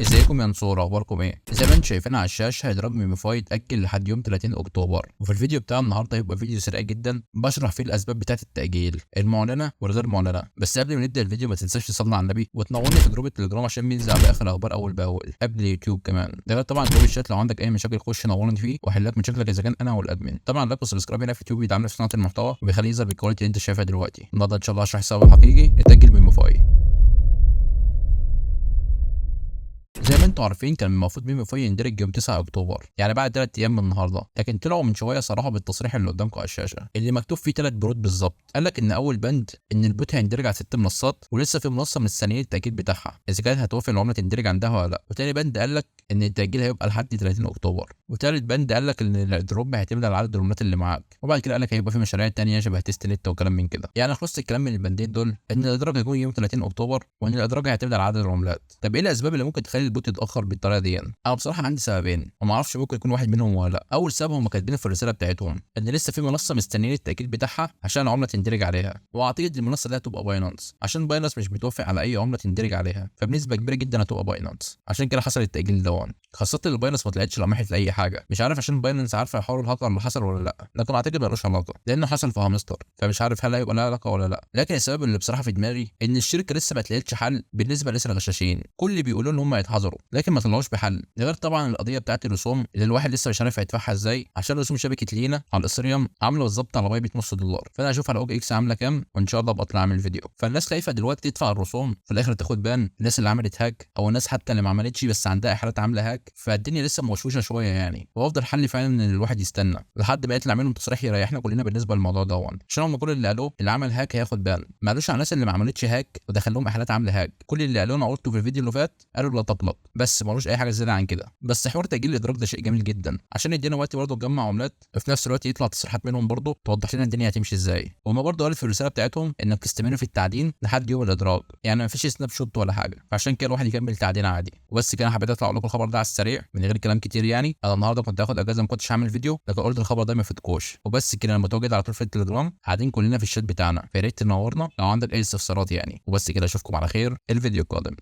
ازيكم يا نصور، اخباركم ايه؟ زي ما انتم شايفين على الشاشه، هيدراج ميميفاي اتاجل لحد يوم 30 اكتوبر. وفي الفيديو بتاع النهارده هيبقى فيديو سريع جدا بشرح فيه الاسباب بتاعه التاجيل المعلنه والغير معلنه. بس قبل ما نبدا الفيديو ما تنساش تصلي على النبي وتنورني في جروب التليجرام عشان بينزل على اخر الاخبار اول باول قبل اليوتيوب كمان. ده غير طبعا جروب الشات، لو عندك اي مشاكل خش نورني فيه واحل لك مشاكلك اذا كان انا والادمن. طبعا لايك وسبسكرايب هنا في اليوتيوب بيدعمنا في صناعه المحتوى وبيخليه يظهر بالكواليتي اللي انت شايفها دلوقتي. النهارده ان شاء الله هشرح السبب الحقيقي لتاجيل ميميفاي. زي ما انتم عارفين كان المفروض ميميفاي يندرج يوم 9 اكتوبر، يعني بعد 3 ايام من النهارده، لكن طلعوا من شويه صراحه بالتصريح اللي قدامكم على الشاشه اللي مكتوب فيه 3 بنود بالظبط. قال لك ان اول بند ان البوت هيندرج على 6 منصات، ولسه في منصه مستنيه التاكيد بتاعها اذا كانت هتوافق العمله تندرج عندها ولا لا. وتاني بند قال لك ان التاجيل هيبقى لحد 30 اكتوبر. وتالت بند قال لك ان الدروب هيعتمد على عدد الرومات اللي معاك. وبعد كده قال لك هيبقى في مشاريع تانية شبه تيست نت وكلام من كده. يعني خلصت الكلام من البندين دول ان الادراج هيكون يوم 30 اكتوبر وان الادراج هيعتمد على عدد العملات. طب ايه الاسباب اللي ممكن تخلي البوت يتاخر بالطريقه دي؟ انا بصراحه عندي سببين وما اعرفش ممكن يكون واحد منهم ولا لا. اول سبب هم كاتبين في الرساله بتاعتهم ان لسه في منصه مستنيين التاكيد بتاعها عشان العمله تندرج عليها، واعتقد المنصه دي هتبقى باينانس عشان باينانس مش بتوافق على اي عمله تندرج عليها، فبنسبه كبيره جدا هتبقى باينانس. عشان كده حصل التاجيل ده، خاصه ان باينانس ما طلعتش لمحت لاي حاجه. مش عارف عشان باينانس عارفه حوار الهاكر اللي حصل ولا لا، لكن اعتقد ملوش علاقه لانه حصل في هامستر، فمش عارف هل هيبقى له علاقه ولا لا. لكن السبب اللي بصراحه في دماغي ان الشركه لسه ما تلاقيتش حل بالنسبه لسه الغشاشين. كل اللي بيقولوا ان هم يتحذروا لكن ما طلعوش بحل. ده غير طبعا القضيه بتاعت الرسوم اللي الواحد لسه مش عارف هيدفعها ازاي، عشان رسوم شبكه لينا على الاثريوم عامله بالظبط على بايبت نص دولار. فانا هشوف على اوجي اكس عامله كام وان شاء الله ابقى اطلع اعمل فيديو. فالناس خايفه دلوقتي تدفع الرسوم في الاخر تاخد بان، الناس اللي عملت هاك او الناس حتى اللي ما عملتش بس عندها احالات عامله هاك. فالدنيا لسه موشوشه شويه يعني. وافضل حل فعلا ان الواحد يستنى لحد ما يطلع منهم تصريح يريحنا كلنا بالنسبه للموضوع ده، عشان هم كل اللي قالوه اللي عمل هاك هياخد بان، ما قالوش على الناس اللي ما عملتش هاك ودخل لهم احالات عامله هاك. كل اللي قالوه انا قلته في الفيديو اللي فات، قالوا لا تقلق، بس ما قالوش اي حاجه زياده عن كده. بس حوار تاجيل الادراك ده شيء جميل جدا عشان يدينا وقت برضه نجمع عملات، وفي نفس الوقت يطلع تصريحات منهم برضه توضح لنا الدنيا هتمشي ازاي. وهم برضه قالوا في الرساله بتاعتهم انك تستمر في التعدين لحد يوم الادراك، يعني ما فيش سناب شوت ولا حاجه، فعشان كده الواحد يكمل تعدين عادي. وبس كده حبيت اطلع اقول لكم الخبر ده على السريع من غير كلام كتير. يعني انا النهارده كنت هاخد اجازه ما كنتش هعمل فيديو، لكن قلت الخبر ده ما يفوتكوش. وبس كده، انا متواجد على طول في التليجرام، قاعدين كلنا في الشات بتاعنا، فيا ريت تنورنا لو عندك اي استفسارات يعني. وبس كده اشوفكم على خير الفيديو القادم.